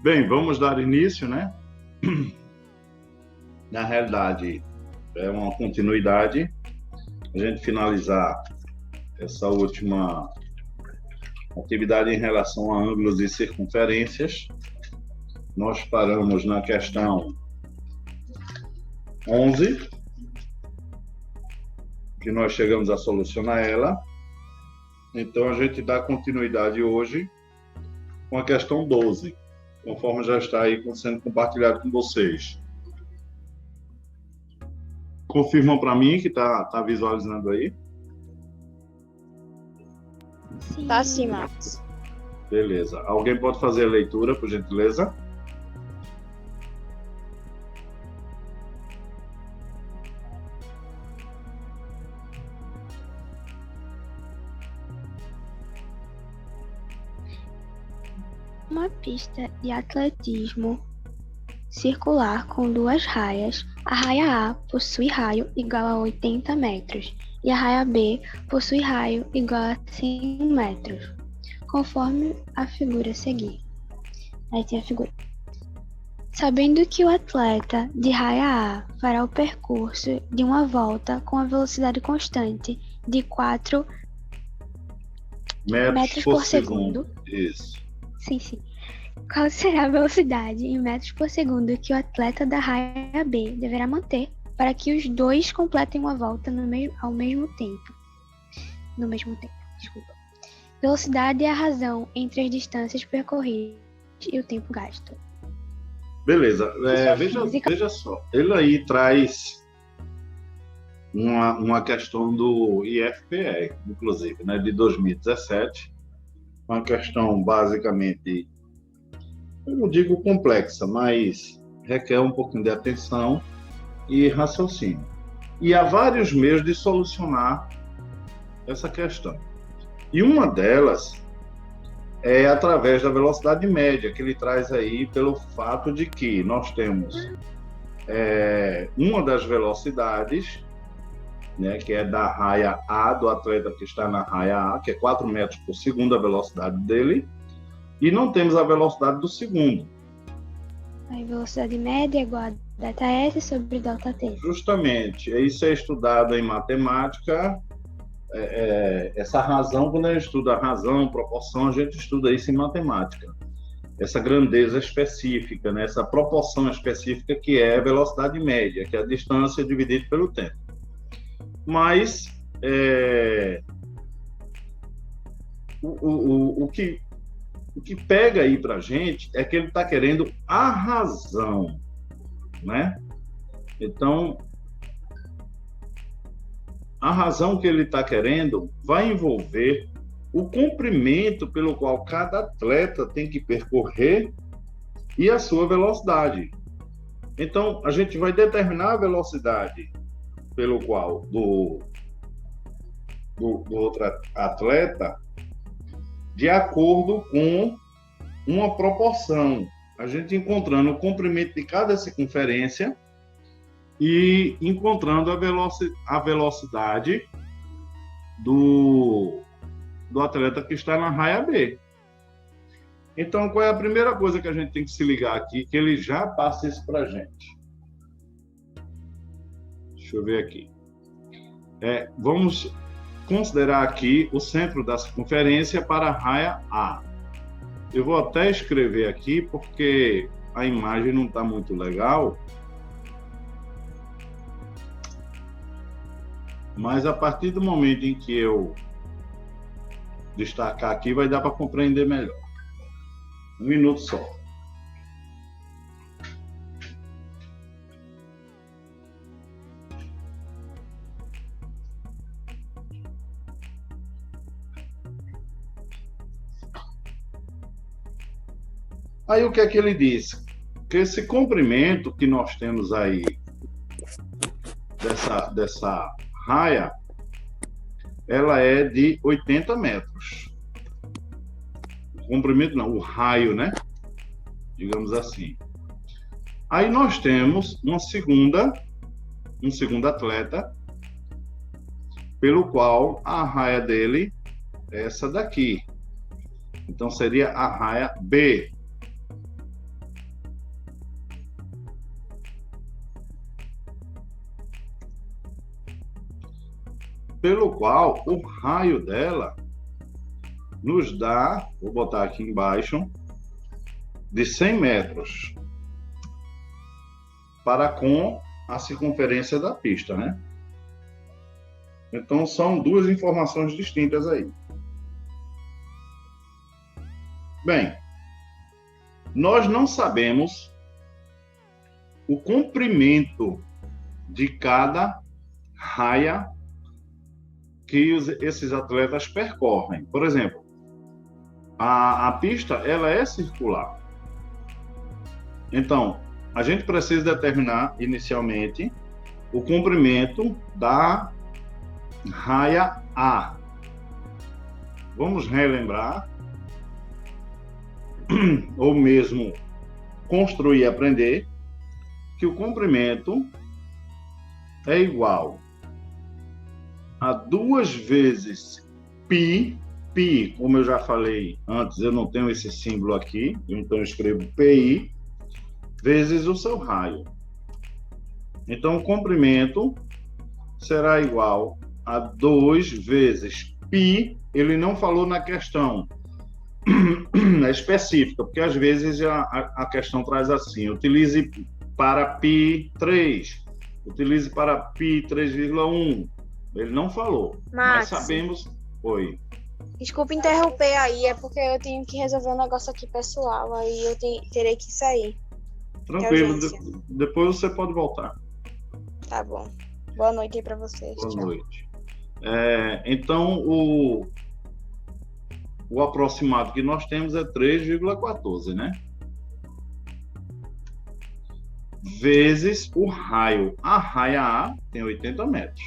Bem, vamos dar início, né? Na realidade, é uma continuidade. A gente finalizar essa última atividade em relação a ângulos e circunferências. Nós paramos na questão 11, que nós chegamos a solucionar ela. Então, a gente dá continuidade hoje com a questão 12, conforme já está aí sendo compartilhado com vocês. Confirmam para mim que está visualizando aí? Sim. Tá sim, Marcos. Beleza. Alguém pode fazer a leitura, por gentileza? Uma pista de atletismo circular com duas raias. A raia A possui raio igual a 80 metros e a raia B possui raio igual a 100 metros, conforme a figura a seguir. Aí tem a figura. Sabendo que o atleta de raia A fará o percurso de uma volta com a velocidade constante de 4 metros por segundo. Isso. Sim. Qual será a velocidade em metros por segundo que o atleta da raia B deverá manter para que os dois completem uma volta ao mesmo tempo? Desculpa. Velocidade é a razão entre as distâncias percorridas e o tempo gasto. Beleza. Veja só. Ele aí traz uma questão do IFPE, inclusive, né, de 2017. Uma questão basicamente, eu não digo complexa, mas requer um pouquinho de atenção e raciocínio. E há vários meios de solucionar essa questão. E uma delas é através da velocidade média, que ele traz aí pelo fato de que nós temos uma das velocidades, né, que é da raia A, do atleta que está na raia A, que é 4 metros por segundo a velocidade dele, e não temos a velocidade do segundo. A velocidade média é igual a delta S sobre delta T. Justamente, isso é estudado em matemática, essa razão, quando a gente estuda a razão, proporção, a gente estuda isso em matemática. Essa grandeza específica, né, essa proporção específica que é a velocidade média, que é a distância dividida pelo tempo. Mas o que pega aí para a gente é que ele está querendo a razão, né? Então, a razão que ele está querendo vai envolver o comprimento pelo qual cada atleta tem que percorrer e a sua velocidade. Então, a gente vai determinar a velocidade pelo qual do outro atleta de acordo com uma proporção. A gente encontrando o comprimento de cada circunferência e encontrando a velocidade do atleta que está na raia B. Então, qual é a primeira coisa que a gente tem que se ligar aqui, que ele já passa isso para a gente? Deixa eu ver aqui. Vamos considerar aqui o centro da circunferência para a raia A. Eu vou até escrever aqui, porque a imagem não está muito legal. Mas a partir do momento em que eu destacar aqui, vai dar para compreender melhor. 1 minuto só. Aí o que é que ele diz? Que esse comprimento que nós temos aí dessa raia, ela é de 80 metros. O comprimento não, o raio, né? Digamos assim. Aí nós temos um segundo atleta, pelo qual a raia dele é essa daqui. Então seria a raia B. pelo qual o raio dela nos dá, vou botar aqui embaixo, de 100 metros para com a circunferência da pista, né? Então, são duas informações distintas aí. Bem, nós não sabemos o comprimento de cada raia que esses atletas percorrem. Por exemplo, a pista ela é circular. Então, a gente precisa determinar inicialmente o comprimento da raia A. Vamos relembrar, ou mesmo construir e aprender, que o comprimento é igual a 2 vezes π. Π, como eu já falei antes, eu não tenho esse símbolo aqui, então eu escrevo PI, vezes o seu raio. Então, o comprimento será igual a 2 vezes π. Ele não falou na questão específica, porque às vezes a questão traz assim: utilize para π 3, utilize para π 3,1. Ele não falou, mas sabemos... Oi. Desculpa interromper aí, é porque eu tenho que resolver um negócio aqui pessoal, aí eu terei que sair. Tranquilo, depois você pode voltar. Tá bom. Boa noite aí pra vocês. Boa Tchau. noite. Então, o aproximado que nós temos é 3,14, né? Vezes o raio. A raia A tem 80 metros.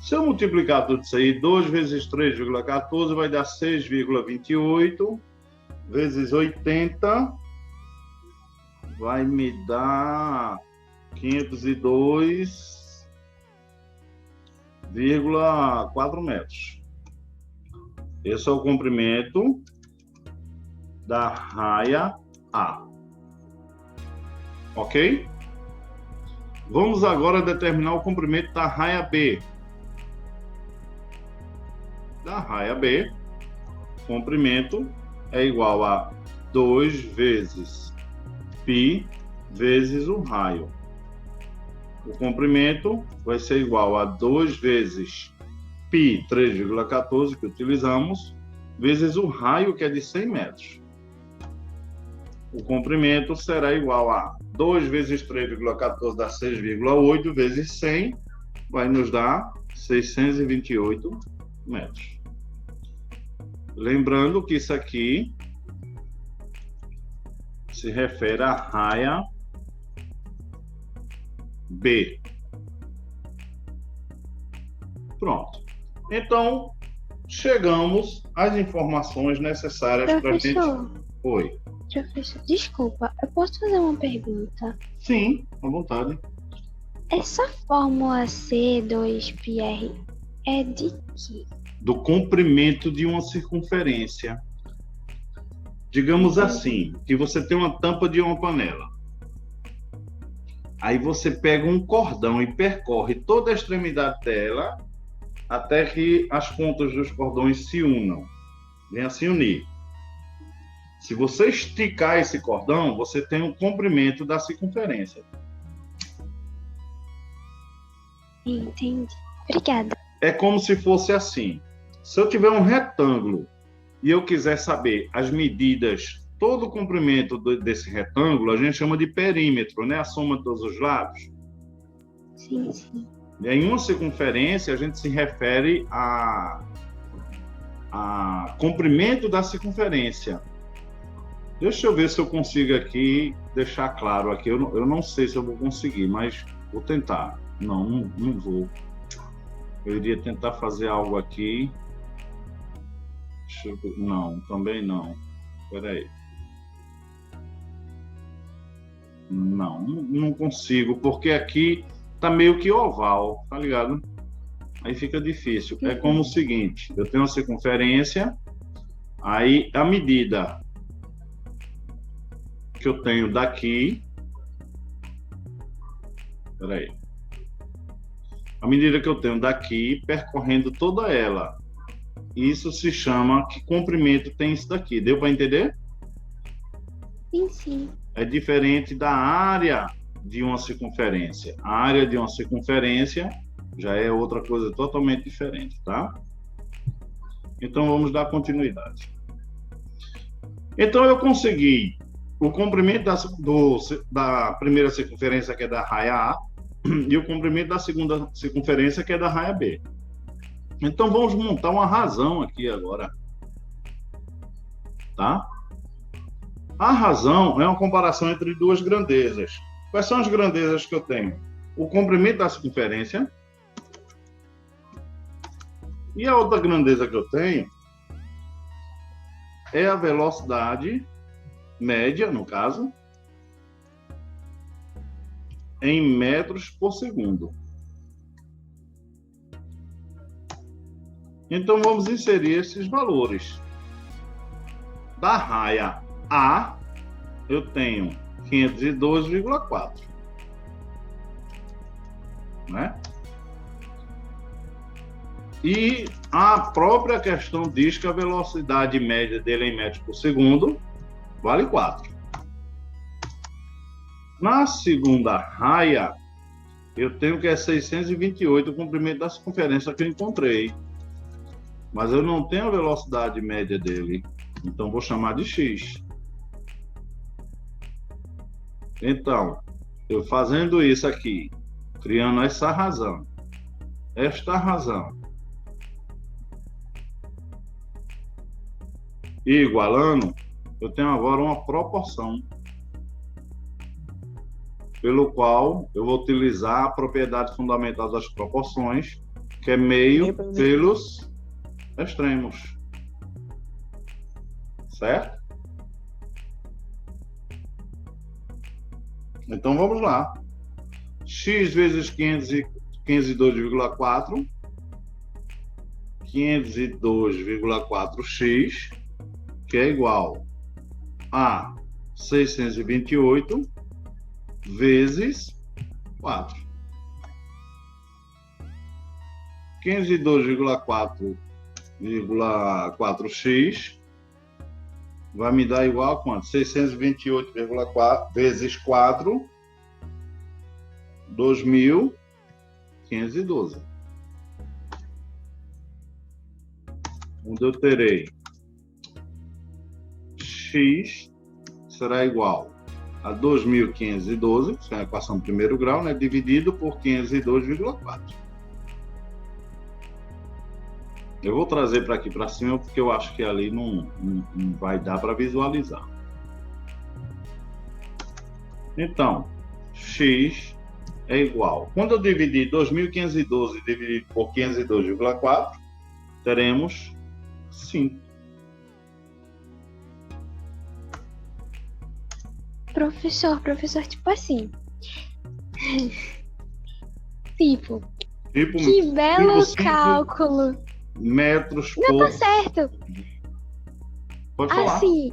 Se eu multiplicar tudo isso aí, 2 vezes 3,14 vai dar 6,28 vezes 80 vai me dar 502,4 metros. Esse é o comprimento da raia A. Ok? Vamos agora determinar o comprimento da raia B. Da raia B, comprimento é igual a 2 vezes π vezes o raio. O comprimento vai ser igual a 2 vezes π 3,14 que utilizamos, vezes o raio que é de 100 metros. O comprimento será igual a 2 vezes 3,14 dá 6,8 vezes 100, vai nos dar 628 metros. Lembrando que isso aqui se refere à raia B. Pronto. Então, chegamos às informações necessárias para a gente... Oi. Professor, desculpa, eu posso fazer uma pergunta? Sim, à vontade. Essa fórmula C2πr é de quê? Do comprimento de uma circunferência. Digamos assim, que você tem uma tampa de uma panela. Aí você pega um cordão e percorre toda a extremidade dela até que as pontas dos cordões se unam. Venha se unir. Se você esticar esse cordão, você tem o comprimento da circunferência. Entendi. Obrigada. É como se fosse assim. Se eu tiver um retângulo e eu quiser saber as medidas, todo o comprimento desse retângulo, a gente chama de perímetro, né? A soma de todos os lados. Sim, sim. E em uma circunferência, a gente se refere a comprimento da circunferência. Deixa eu ver se eu consigo aqui deixar claro aqui. Eu não sei se eu vou conseguir, mas vou tentar. Não vou. Eu iria tentar fazer algo aqui. Não, também não. Espera aí. Não consigo, porque aqui tá meio que oval, tá ligado? Aí fica difícil. É como o seguinte, eu tenho uma circunferência, aí a medida que eu tenho daqui, espera aí, a medida que eu tenho daqui percorrendo toda ela. Isso se chama, que comprimento tem isso daqui? Deu para entender? Sim, sim. É diferente da área de uma circunferência. A área de uma circunferência já é outra coisa totalmente diferente, tá? Então, vamos dar continuidade. Então, eu consegui o comprimento da primeira circunferência, que é da raia A, e o comprimento da segunda circunferência, que é da raia B. Então, vamos montar uma razão aqui agora. Tá? A razão é uma comparação entre duas grandezas. Quais são as grandezas que eu tenho? O comprimento da circunferência. E a outra grandeza que eu tenho é a velocidade média, no caso, em metros por segundo. Então, vamos inserir esses valores. Da raia A, eu tenho 512,4. Né? E a própria questão diz que a velocidade média dele em metros por segundo vale 4. Na segunda raia, eu tenho que é 628 o comprimento da circunferência que eu encontrei. Mas eu não tenho a velocidade média dele. Então, vou chamar de x. Então, eu fazendo isso aqui, criando esta razão, e igualando, eu tenho agora uma proporção, pelo qual eu vou utilizar a propriedade fundamental das proporções, que é meio pelos extremos. Certo? Então, vamos lá. X vezes 502,4, 502,4x, que é igual a 628 vezes 4. 502,4x vai me dar igual a quanto? 628,4 vezes 4, 2.512. Onde eu terei x será igual a 2.512, que é a equação do primeiro grau, né, dividido por 502,4. Eu vou trazer para aqui para cima, porque eu acho que ali não vai dar para visualizar. Então, x é igual. Quando eu dividir 2.512 dividido por 502,4, teremos 5. Professor, tipo assim. Tipo, que belo cálculo. Metros por... Não, tá certo. Pode falar. Assim,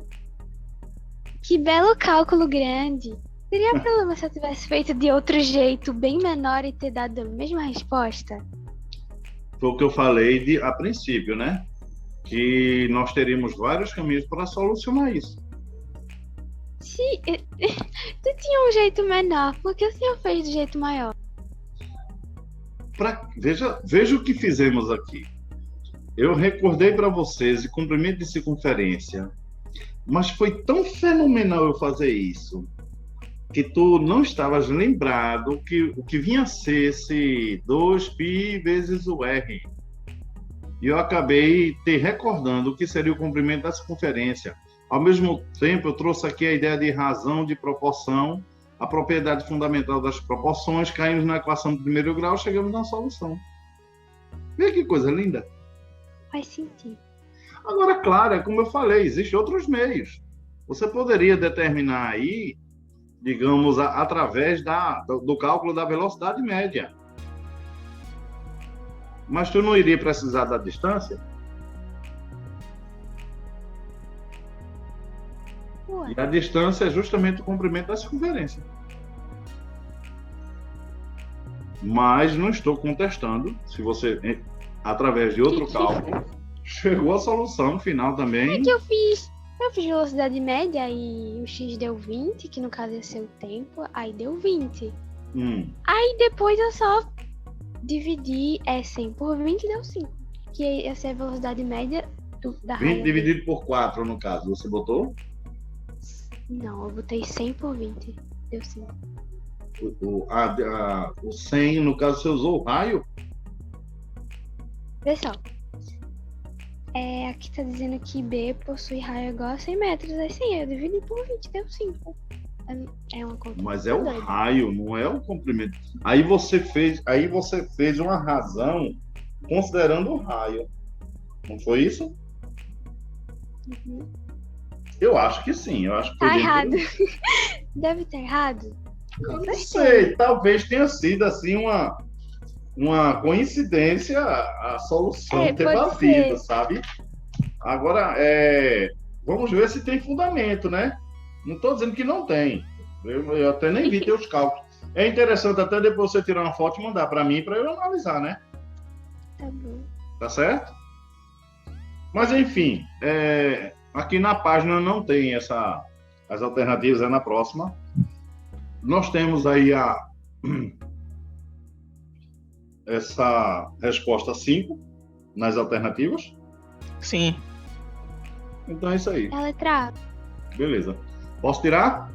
que belo cálculo grande. Seria problema se eu tivesse feito de outro jeito, bem menor, e ter dado a mesma resposta? Foi o que eu falei a princípio, né? Que nós teríamos vários caminhos para solucionar isso. Se tu tinha um jeito menor, por que o senhor fez de jeito maior? Veja o que fizemos aqui. Eu recordei para vocês o comprimento de circunferência, mas foi tão fenomenal eu fazer isso, que tu não estavas lembrado que o que vinha a ser esse 2π vezes o r. E eu acabei te recordando o que seria o comprimento da circunferência. Ao mesmo tempo, eu trouxe aqui a ideia de razão, de proporção, a propriedade fundamental das proporções, caímos na equação do primeiro grau, chegamos na solução. Vê que coisa linda. Faz sentido. Agora, claro, é como eu falei, existem outros meios. Você poderia determinar aí, digamos, através do cálculo da velocidade média. Mas tu não iria precisar da distância? Ué. E a distância é justamente o comprimento da circunferência. Mas não estou contestando. Se você, através de outro cálculo, chegou à solução final também. Que eu fiz velocidade média e o x deu 20, que no caso ia ser o tempo, aí deu 20. Aí depois eu só dividi 100 por 20 e deu 5. Que ia ser a velocidade média da 20 raia. dividido por 4, no caso. Você botou? Não, eu botei 100 por 20. Deu 5. O 100, no caso, você usou o raio? Pessoal, aqui tá dizendo que B possui raio igual a 100 metros. É sim, eu dividi por 20, deu 5. É uma conta. Mas é o raio, não é o comprimento. Aí você fez uma razão considerando o raio. Não foi isso? Uhum. Eu acho que sim. Eu acho que tá errado. Deve estar errado. Não sei, talvez tenha sido assim uma coincidência a solução ter batido, sabe? Agora, vamos ver se tem fundamento, né? Não estou dizendo que não tem. Eu até nem vi teus cálculos. É interessante até depois você tirar uma foto e mandar para mim para eu analisar, né? Tá bom. Tá certo? Mas, enfim, aqui na página não tem as alternativas, é na próxima. Nós temos aí essa resposta 5 nas alternativas. Sim. Então é isso aí. É a letra A. Beleza. Posso tirar?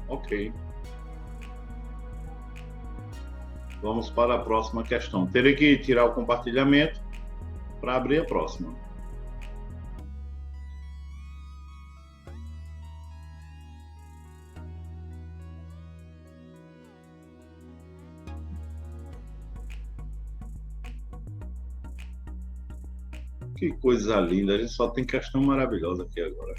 Ok. Vamos para a próxima questão. Terei que tirar o compartilhamento para abrir a próxima. Que coisa linda, a gente só tem questão maravilhosa aqui agora.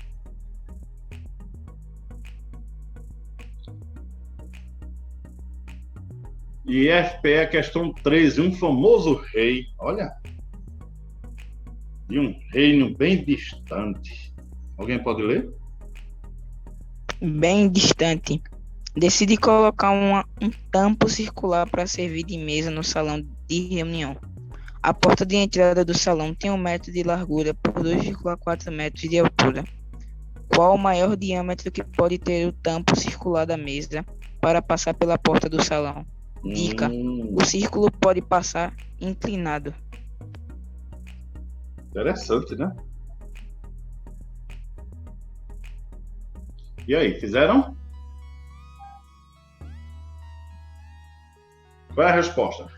E FP é a questão 13, um famoso rei, olha, de um reino bem distante. Alguém pode ler? Bem distante. Decide colocar um tampo circular para servir de mesa no salão de reunião. A porta de entrada do salão tem 1 metro de largura por 2,4 metros de altura. Qual o maior diâmetro que pode ter o tampo circular da mesa para passar pela porta do salão? Dica: o círculo pode passar inclinado. Interessante, né? E aí, fizeram? Qual é a resposta?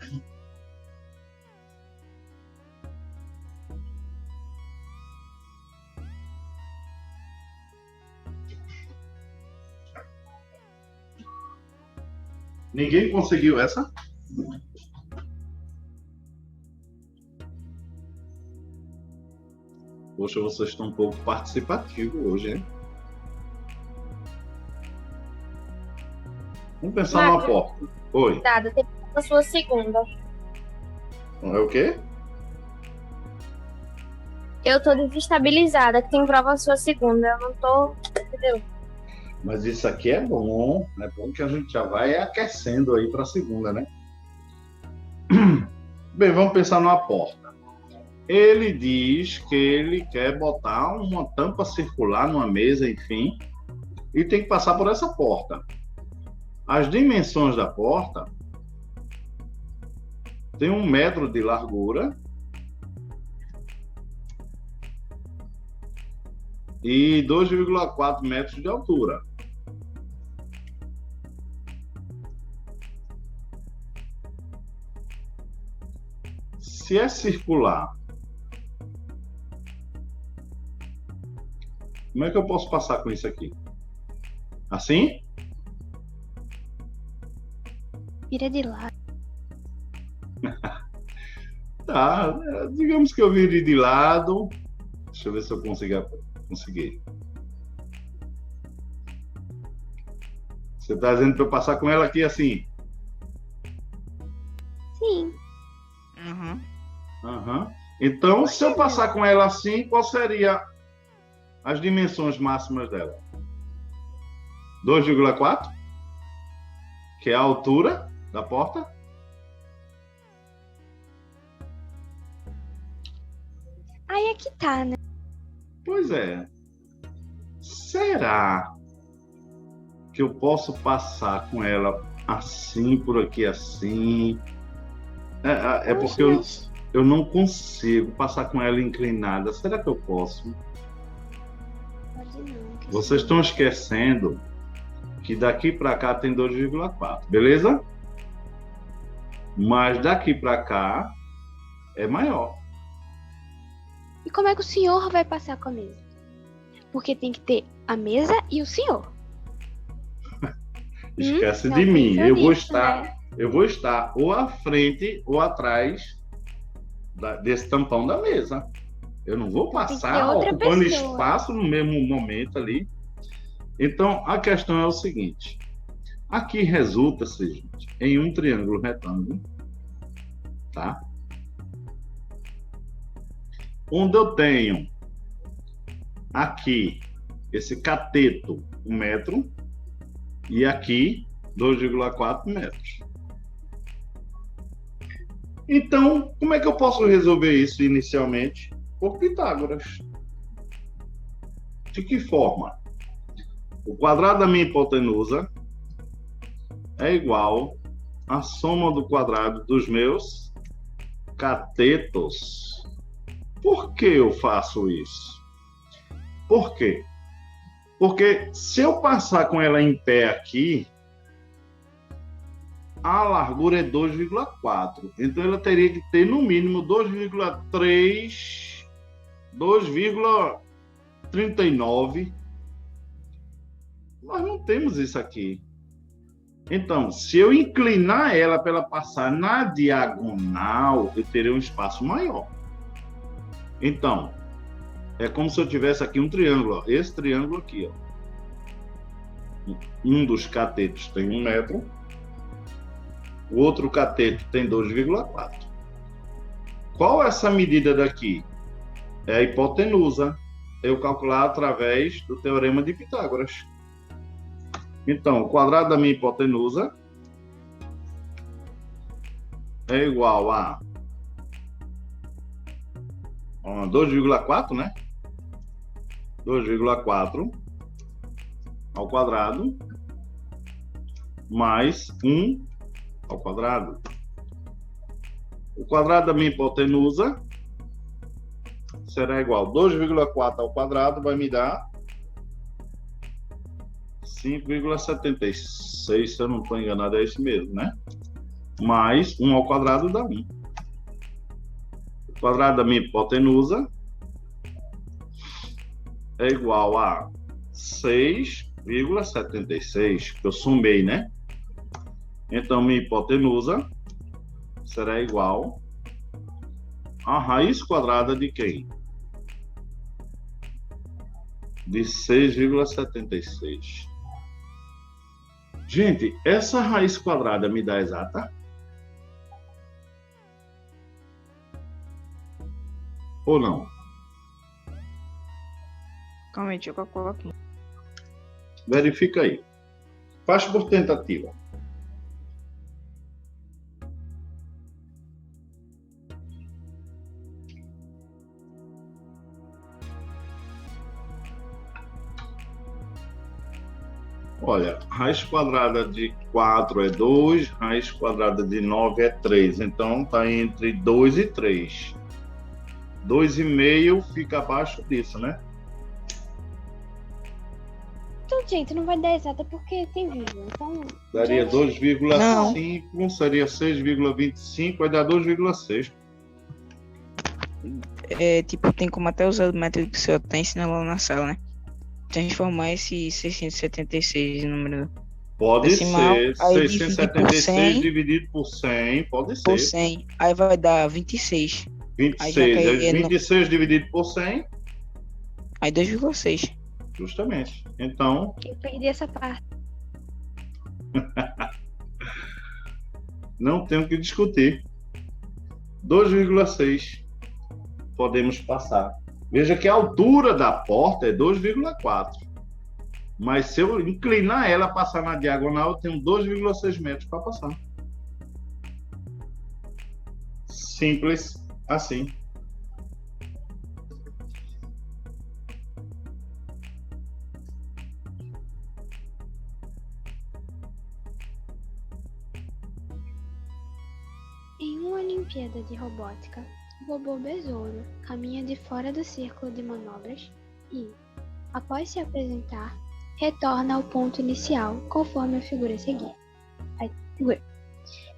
Ninguém conseguiu essa? Poxa, vocês estão um pouco participativos hoje, hein? Vamos pensar numa porta. Oi. Nada, tem a sua segunda. É o quê? Eu tô desestabilizada, que tem prova a sua segunda. Eu não tô. Entendeu? Mas isso aqui é bom que a gente já vai aquecendo aí para a segunda, né? Bem, vamos pensar numa porta. Ele diz que ele quer botar uma tampa circular numa mesa, enfim, e tem que passar por essa porta. As dimensões da porta tem 1 metro de largura e 2,4 metros de altura. Se é circular, como é que eu posso passar com isso aqui? Assim? Vira de lado. Tá, digamos que eu vire de lado. Deixa eu ver se eu consegui. Você está dizendo para eu passar com ela aqui assim? Sim. Então, se eu passar com ela assim, qual seria as dimensões máximas dela? 2,4? que é a altura da porta? Aí é que tá, né? Pois é. Será que eu posso passar com ela assim, por aqui, assim? É porque eu não consigo passar com ela inclinada. Será que eu posso? Vocês estão esquecendo que daqui para cá tem 2,4, beleza? Mas daqui para cá é maior. E como é que o senhor vai passar com a mesa? Porque tem que ter a mesa e o senhor. Esquece não de mim. pensa Eu vou nisso, estar, né? eu vou estar ou à frente ou atrás desse tampão da mesa. Eu não vou Tem que ter passar outra ocupando pessoa. espaço no mesmo momento ali. Então, a questão é o seguinte. Aqui resulta-se, gente, em um triângulo retângulo, tá? Onde eu tenho aqui esse cateto 1 metro e aqui 2,4 metros. Então, como é que eu posso resolver isso inicialmente? Por Pitágoras. De que forma? O quadrado da minha hipotenusa é igual à soma do quadrado dos meus catetos. Por que eu faço isso? Por quê? Porque se eu passar com ela em pé aqui, a largura é 2,4. Então ela teria que ter no mínimo 2,3, 2,39. Nós não temos isso aqui. Então, se eu inclinar ela para ela passar na diagonal, eu teria um espaço maior. Então, é como se eu tivesse aqui um triângulo. Ó. Esse triângulo aqui. Ó. Um dos catetos tem 1 metro. O outro cateto tem 2,4. Qual é essa medida daqui? É a hipotenusa. Eu calcular através do teorema de Pitágoras. Então, o quadrado da minha hipotenusa é igual a 2,4, né? 2,4 ao quadrado mais 1 ao quadrado. O quadrado da minha hipotenusa será igual a 2,4 ao quadrado, vai me dar 5,76, se eu não estou enganado, é isso mesmo, né? Mais 1 ao quadrado dá 1. O quadrado da minha hipotenusa é igual a 6,76, que eu somei, né? Então, minha hipotenusa será igual a raiz quadrada de quem? De 6,76. Gente, essa raiz quadrada me dá exata? Ou não? Calma aí, deixa eu calcular aqui. Verifica aí. Faz por tentativa. Olha, raiz quadrada de 4 é 2, raiz quadrada de 9 é 3. Então, está entre 2 e 3. 2,5 fica abaixo disso, né? Então, gente, não vai dar exata porque tem vírgula. Então, Daria gente, 2,5, seria 6,25, vai dar 2,6. É, tipo, tem como até usar o método que o senhor tá ensinando lá na sala, né? Transformar esse 676 em número Pode decimal, ser aí 676 dividido por 100, pode ser. por 100. Aí vai dar 26. Aí já 26, cairia 26 dividido por 100, Aí 2,6. justamente. Então, eu perdi essa parte. não tem o que discutir. 2,6 podemos passar. Veja que a altura da porta é 2,4. Mas se eu inclinar ela, passar na diagonal, eu tenho 2,6 metros para passar. Simples assim. Em uma Olimpíada de Robótica, o robô Besouro caminha de fora do círculo de manobras e, após se apresentar, retorna ao ponto inicial conforme a figura seguir.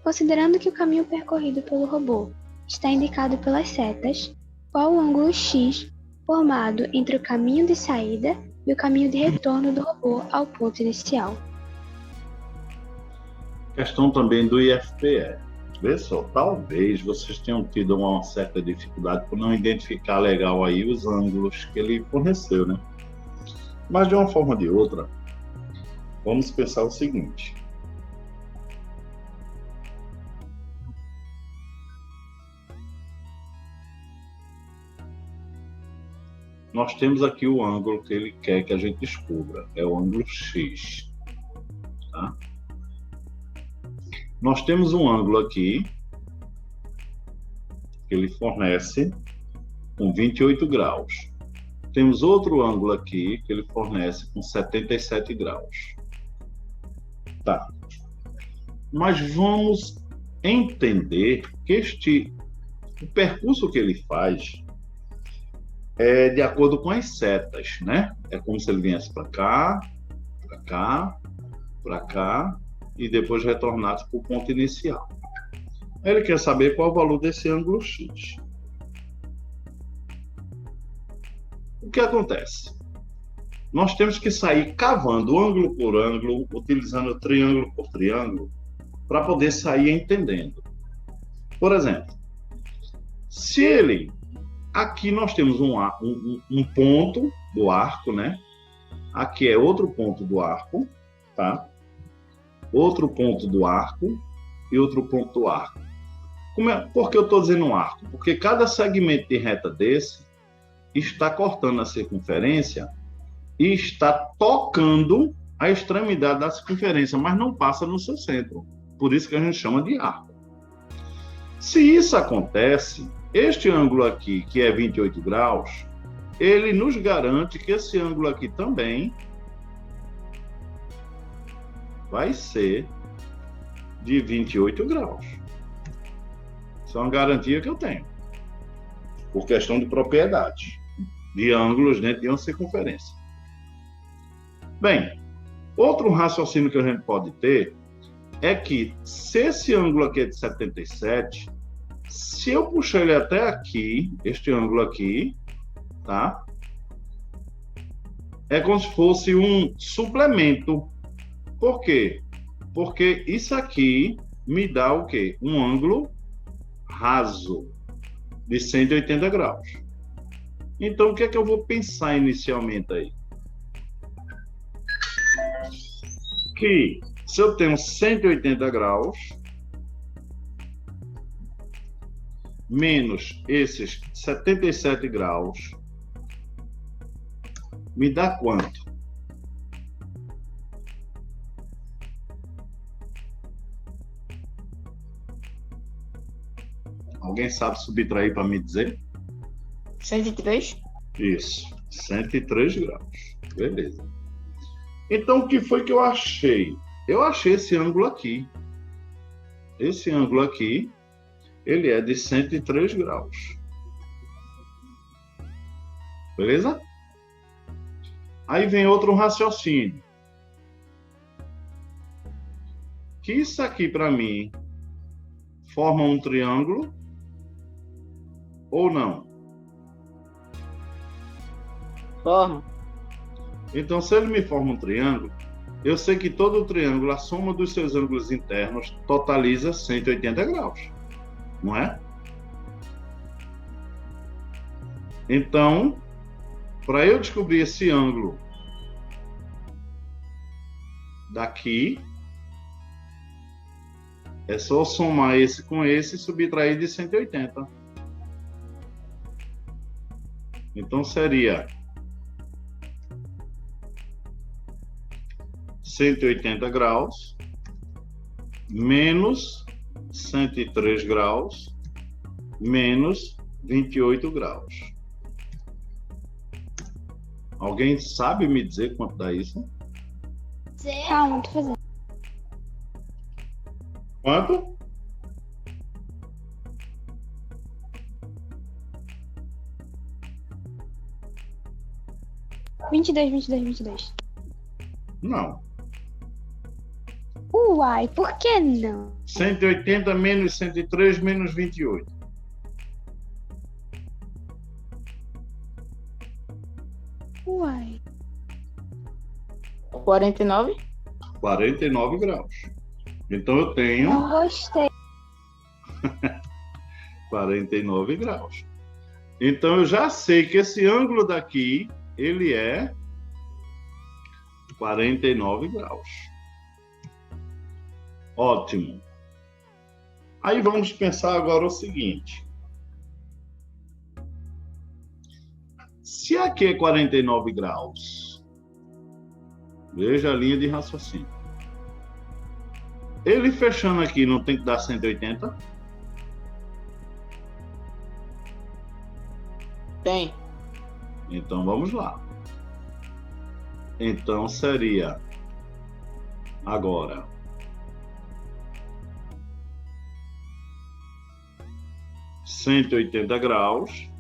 Considerando que o caminho percorrido pelo robô está indicado pelas setas, qual o ângulo X formado entre o caminho de saída e o caminho de retorno do robô ao ponto inicial? Questão também do IFPE. Vê só, talvez vocês tenham tido uma certa dificuldade por não identificar legal aí os ângulos que ele forneceu, né? Mas de uma forma ou de outra, vamos pensar o seguinte. Nós temos aqui o ângulo que ele quer que a gente descubra, é o ângulo X, tá? Nós temos um ângulo aqui que ele fornece com 28 graus. Temos outro ângulo aqui que ele fornece com 77 graus. Tá. Mas vamos entender que o percurso que ele faz é de acordo com as setas, né? É como se ele viesse para cá, para cá, para cá e depois retornasse para o ponto inicial. Ele quer saber qual é o valor desse ângulo X. O que acontece? Nós temos que sair cavando ângulo por ângulo, utilizando triângulo por triângulo, para poder sair entendendo. Por exemplo, se ele... Aqui nós temos um ponto do arco, né? Aqui é outro ponto do arco, tá? Outro ponto do arco e outro ponto do arco. Por que eu estou dizendo um arco? Porque cada segmento de reta desse está cortando a circunferência e está tocando a extremidade da circunferência, mas não passa no seu centro. Por isso que a gente chama de arco. Se isso acontece, este ângulo aqui, que é 28 graus, ele nos garante que esse ângulo aqui também vai ser de 28 graus. Isso é uma garantia que eu tenho, por questão de propriedade, de ângulos dentro de uma circunferência. Bem, outro raciocínio que a gente pode ter é que, se esse ângulo aqui é de 77, se eu puxar ele até aqui, este ângulo aqui, tá? É como se fosse um suplemento. Por quê? Porque isso aqui me dá o quê? Um ângulo raso de 180 graus. Então, o que é que eu vou pensar inicialmente aí? Que se eu tenho 180 graus, menos esses 77 graus, me dá quanto? Alguém sabe subtrair para me dizer? 103? Isso, 103 graus. Beleza. Então, o que foi que eu achei? Eu achei esse ângulo aqui. Esse ângulo aqui, ele é de 103 graus. Beleza? Aí vem outro raciocínio. Que isso aqui, para mim, forma um triângulo ou não? Forma. Então, se ele me forma um triângulo, eu sei que todo triângulo, a soma dos seus ângulos internos, totaliza 180 graus. Não é? Então, para eu descobrir esse ângulo daqui, é só somar esse com esse e subtrair de 180. Então, seria 180 graus menos 103 graus menos 28 graus. Alguém sabe me dizer quanto dá isso? Calma, tô fazendo. Quanto? 22. Não. Uai, por que não? 180 menos 103 menos 28. Uai. 49? 49 graus. Então eu tenho Não gostei. 49 graus. Então eu já sei que esse ângulo daqui, ele é 49 graus. Ótimo. Aí vamos pensar agora o seguinte. Se aqui é 49 graus, veja a linha de raciocínio. Ele fechando aqui não tem que dar 180? Tem. Então vamos lá. Então seria agora 180 graus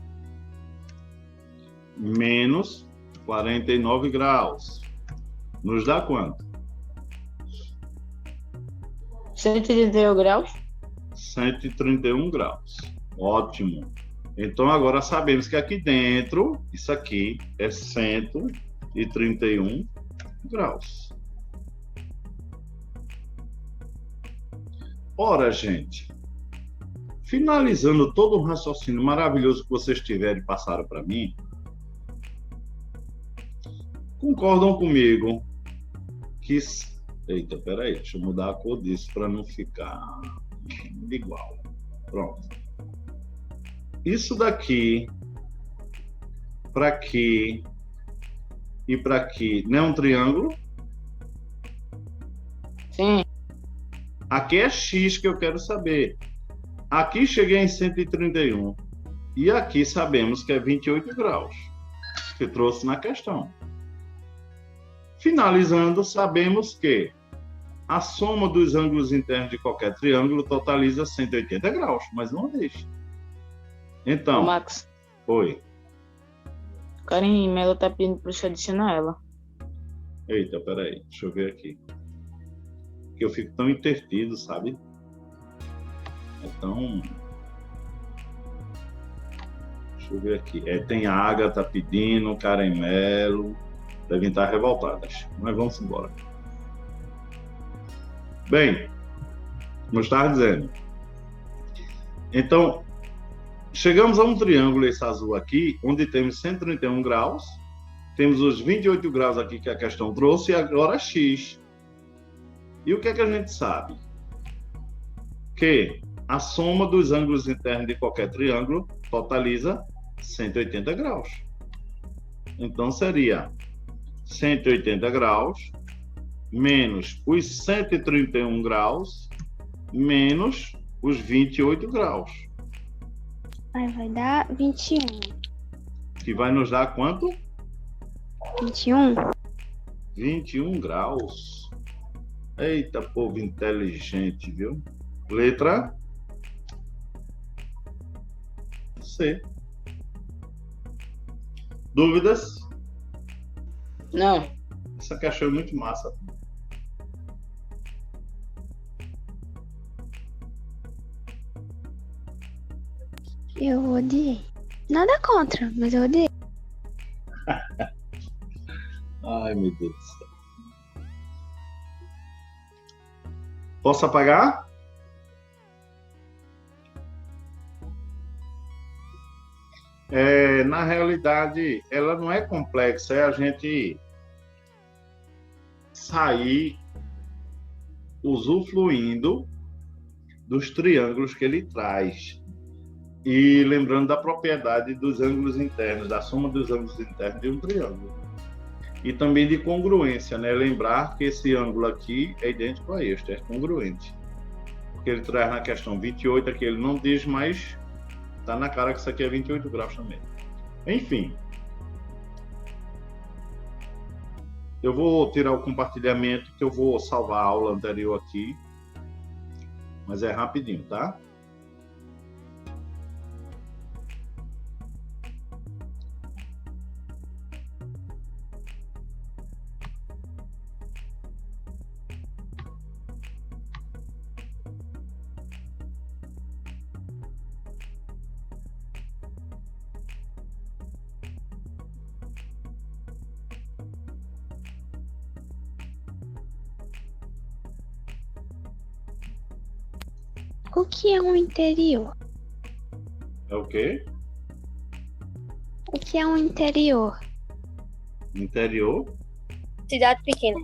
menos 49 graus. Nos dá quanto? 131 graus? 131 graus. Ótimo. Então agora sabemos que aqui dentro, isso aqui é 131 graus. Ora, gente, finalizando todo o raciocínio maravilhoso que vocês tiveram e passaram para mim, concordam comigo que... Eita, peraí, deixa eu mudar a cor disso para não ficar igual. Pronto. Isso daqui, para aqui e para aqui, não é um triângulo? Sim. Aqui é X que eu quero saber. Aqui cheguei em 131. E aqui sabemos que é 28 graus, que trouxe na questão. Finalizando, sabemos que a soma dos ângulos internos de qualquer triângulo totaliza 180 graus, mas não deixa. Então, Max, oi. Karen Mello tá pedindo pra você adicionar ela. Eita, peraí, deixa eu ver aqui. Porque eu fico tão intertido, sabe? Então, deixa eu ver aqui. Tem a Agatha pedindo, Karen Mello. Devem estar revoltadas. Mas vamos embora. Bem, como eu estava dizendo. Então, chegamos a um triângulo, esse azul aqui, onde temos 131 graus, temos os 28 graus aqui que a questão trouxe, e agora X. E o que é que a gente sabe? Que a soma dos ângulos internos de qualquer triângulo totaliza 180 graus. Então, seria 180 graus menos os 131 graus menos os 28 graus. Aí vai dar 21. Que vai nos dar quanto? 21? 21 graus. Eita, povo inteligente, viu? Letra C. Dúvidas? Não. Essa questão é muito massa. Eu odiei. Nada contra, mas eu odiei. Ai, meu Deus do céu. Posso apagar? Na realidade, ela não é complexa, é a gente sair usufruindo dos triângulos que ele traz. E lembrando da propriedade dos ângulos internos, da soma dos ângulos internos de um triângulo. E também de congruência, né? Lembrar que esse ângulo aqui é idêntico a este, é congruente. Porque ele traz na questão 28 aqui, ele não diz, mas tá na cara que isso aqui é 28 graus também. Enfim. Eu vou tirar o compartilhamento, que eu vou salvar a aula anterior aqui. Mas é rapidinho, tá? O que é um interior? É o quê? O que é um interior? Interior Cidade pequena.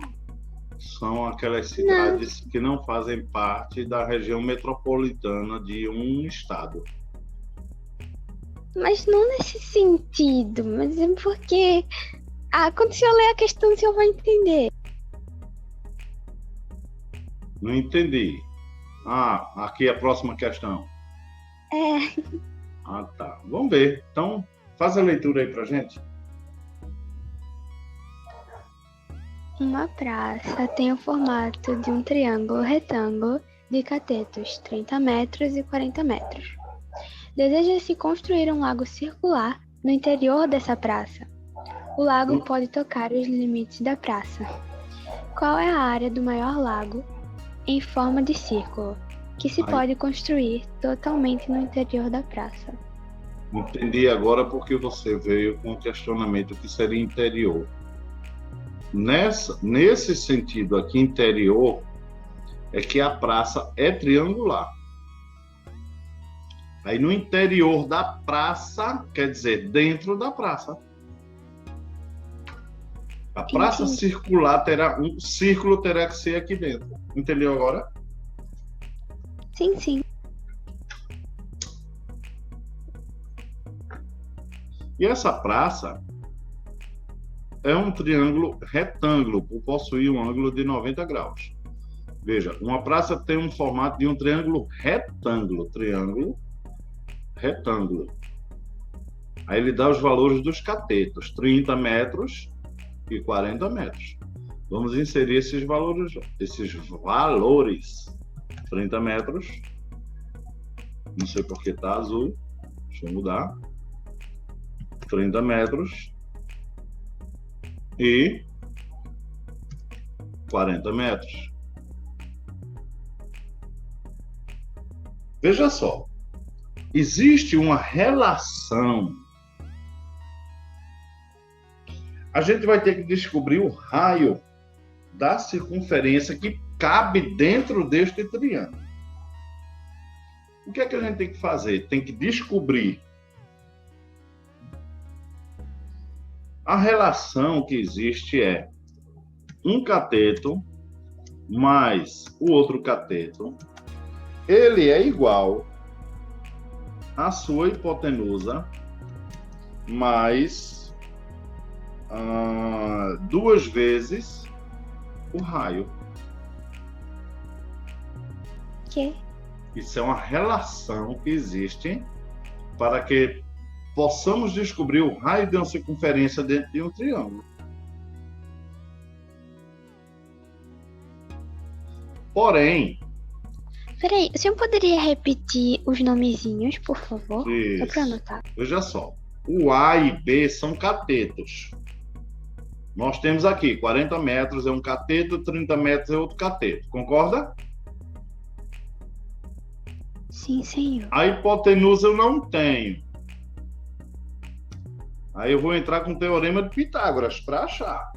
são aquelas cidades que não fazem parte da região metropolitana de um estado. Mas não nesse sentido, mas é porque... quando o senhor ler a questão, o senhor vai entender. Não entendi. Aqui é a próxima questão. Tá. Vamos ver. Então, faz a leitura aí pra gente. Uma praça tem o formato de um triângulo retângulo de catetos 30 metros e 40 metros. Deseja-se construir um lago circular no interior dessa praça. O lago pode tocar os limites da praça. Qual é a área do maior lago em forma de círculo, que se pode construir totalmente no interior da praça? Entendi agora porque você veio com o questionamento que seria interior. Nesse sentido aqui, interior, é que a praça é triangular. Aí no interior da praça, quer dizer, dentro da praça. A praça circular terá um círculo, terá que ser aqui dentro. Entendeu agora? Sim. E essa praça é um triângulo retângulo, por possuir um ângulo de 90 graus. Veja, uma praça tem um formato de um triângulo retângulo. Aí ele dá os valores dos catetos, 30 metros e 40 metros. Vamos inserir esses valores. 30 metros. Não sei por que está azul. Deixa eu mudar. 30 metros e 40 metros. Veja só. Existe uma relação. A gente vai ter que descobrir o raio da circunferência que cabe dentro deste triângulo. O que é que a gente tem que fazer? Tem que descobrir a relação que existe é um cateto mais o outro cateto. Ele é igual a sua hipotenusa mais 2 vezes o raio. Que? Isso é uma relação que existe para que possamos descobrir o raio de uma circunferência dentro de um triângulo. Porém... Peraí, o senhor poderia repetir os nomezinhos, por favor? Isso. Só para anotar. Veja só, o A e B são catetos. Nós temos aqui 40 metros é um cateto, 30 metros é outro cateto. Concorda? Sim, senhor. A hipotenusa eu não tenho. Aí eu vou entrar com o teorema de Pitágoras para achar.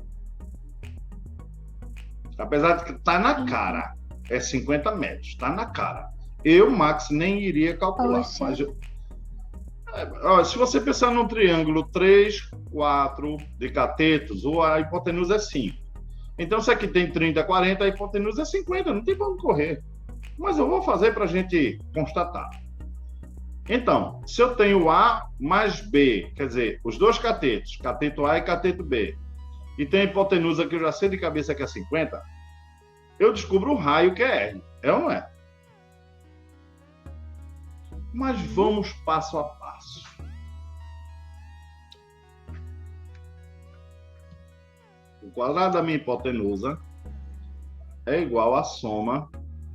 Apesar de que está na cara. É 50 metros, está na cara. Eu, Max, nem iria calcular. Mas se você pensar num triângulo 3, 4 de catetos, a hipotenusa é 5. Então, se aqui tem 30, 40, a hipotenusa é 50. Não tem como correr. Mas eu vou fazer para a gente constatar. Então, se eu tenho A mais B, quer dizer, os dois catetos, cateto A e cateto B, e tem a hipotenusa que eu já sei de cabeça que é 50, eu descubro o raio que é R. É ou não é? Mas vamos passo a passo. O quadrado da minha hipotenusa é igual à soma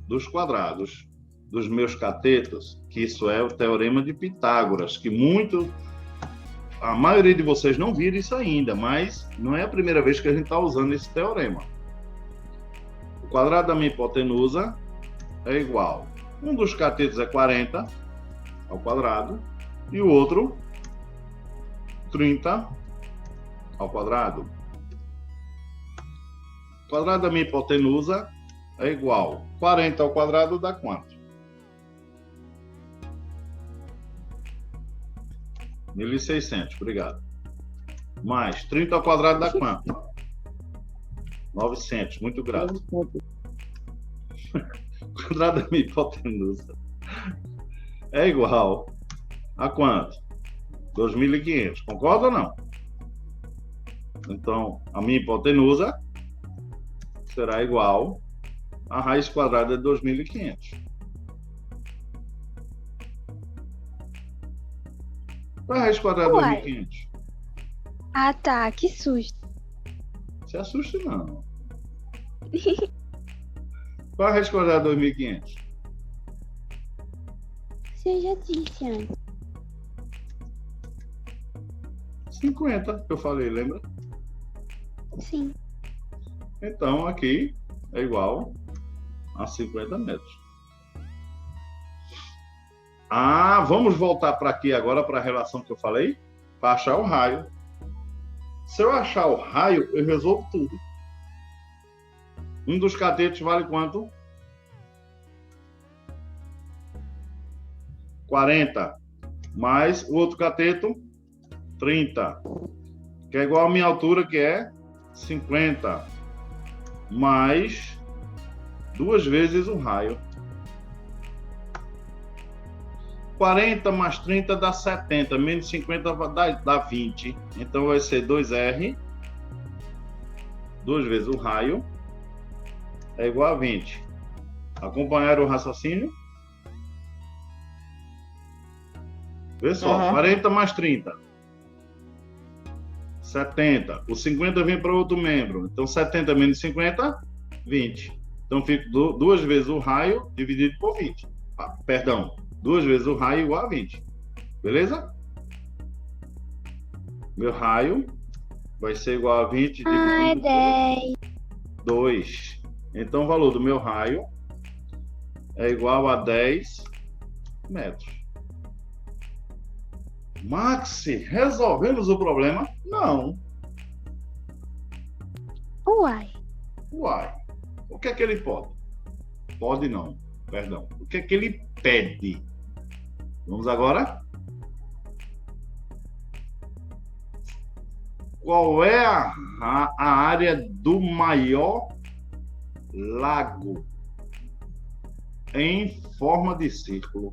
dos quadrados dos meus catetos, que isso é o teorema de Pitágoras, que a maioria de vocês não viram isso ainda, mas não é a primeira vez que a gente está usando esse teorema. O quadrado da minha hipotenusa é igual. Um dos catetos é 40 ao quadrado e o outro 30 ao quadrado. O quadrado da minha hipotenusa é igual. 40 ao quadrado dá quanto? 1.600, obrigado. Mais 30 ao quadrado dá quanto? 900, muito grato. O quadrado da minha hipotenusa é igual a quanto? 2.500, concorda ou não? Então, a minha hipotenusa será igual a raiz quadrada de 2.500. Qual é a raiz quadrada de 2.500? Ah, tá. Que susto. Se assuste, não. Qual é a raiz quadrada de 2.500? Você já disse antes. 50, que eu falei, lembra? Sim. Então, aqui é igual a 50 metros. Ah, vamos voltar para aqui agora, para a relação que eu falei, para achar o raio. Se eu achar o raio, eu resolvo tudo. Um dos catetos vale quanto? 40. Mais o outro cateto, 30. Que é igual a minha altura, que é 50. Mais 2 vezes o raio. 40 mais 30 dá 70, menos 50 dá 20. Então vai ser 2R, 2 vezes o raio, é igual a 20. Acompanharam o raciocínio? Vê só, 40 mais 30. 70. O 50 vem para outro membro. Então 70 menos 50, 20. Então fica 2 vezes o raio dividido por 20. Perdão. 2 vezes o raio igual a 20. Beleza? Meu raio vai ser igual a 20 dividido por 2. Então, o valor do meu raio é igual a 10 metros. Maxi, resolvemos o problema? Não. Uai. O que é que ele pode? Pode não, perdão. O que é que ele pede? Vamos agora? Qual é a área do maior lago em forma de círculo?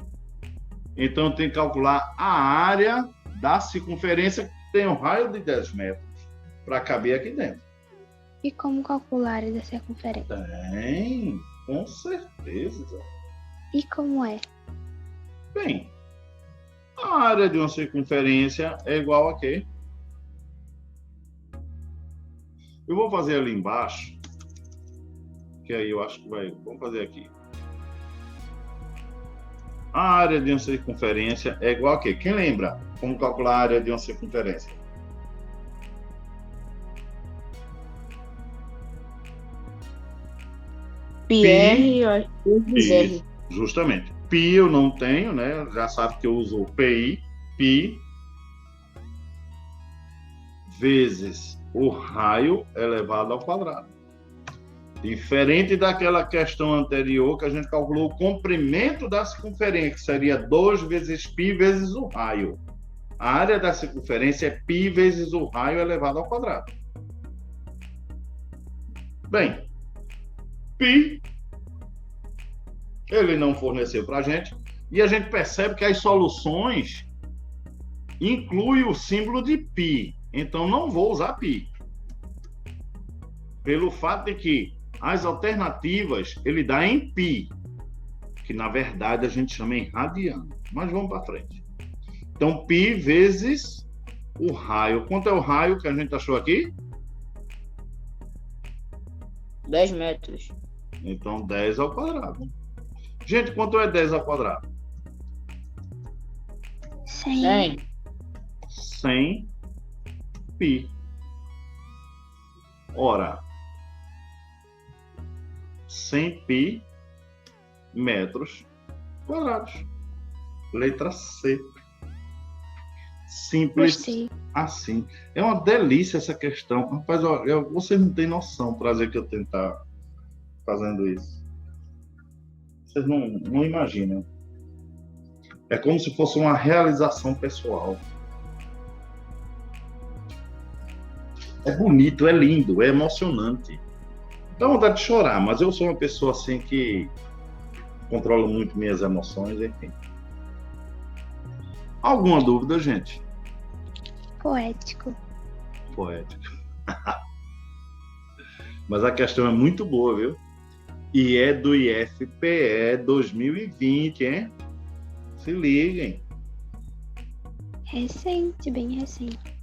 Então, eu tenho que calcular a área da circunferência que tem um raio de 10 metros para caber aqui dentro. E como calcular a área da circunferência? Tem, com certeza. E como é? Bem, a área de uma circunferência é igual a quê? Eu vou fazer ali embaixo, que aí eu acho que vai... Vamos fazer aqui. A área de uma circunferência é igual a quê? Quem lembra como calcular a área de uma circunferência? PR, Pi, justamente. Pi eu não tenho, né? Já sabe que eu uso o PI. Pi vezes o raio elevado ao quadrado. Diferente daquela questão anterior que a gente calculou o comprimento da circunferência, que seria 2 vezes π vezes o raio. A área da circunferência é π vezes o raio elevado ao quadrado. Bem, π ele não forneceu para a gente, e a gente percebe que as soluções incluem o símbolo de π. Então, não vou usar π. Pelo fato de que as alternativas ele dá em π, que na verdade a gente chama em radiano. Mas vamos para frente. Então, π vezes o raio. Quanto é o raio que a gente achou aqui? 10 metros. Então, 10 ao quadrado. Gente, quanto é 10 ao quadrado? 100. 100 π. Ora, 100 π metros quadrados. Letra C. Simples Gostei. assim. É uma delícia essa questão. Rapaz, vocês não têm noção do prazer que eu tenho estar fazendo isso. Vocês não imaginam. É como se fosse uma realização pessoal. É bonito, é lindo, é emocionante. Dá vontade de chorar, mas eu sou uma pessoa assim que controla muito minhas emoções, enfim. Alguma dúvida, gente? Poético. Poético. Mas a questão é muito boa, viu? E é do IFPE 2020, hein? Se liguem. Recente, bem recente.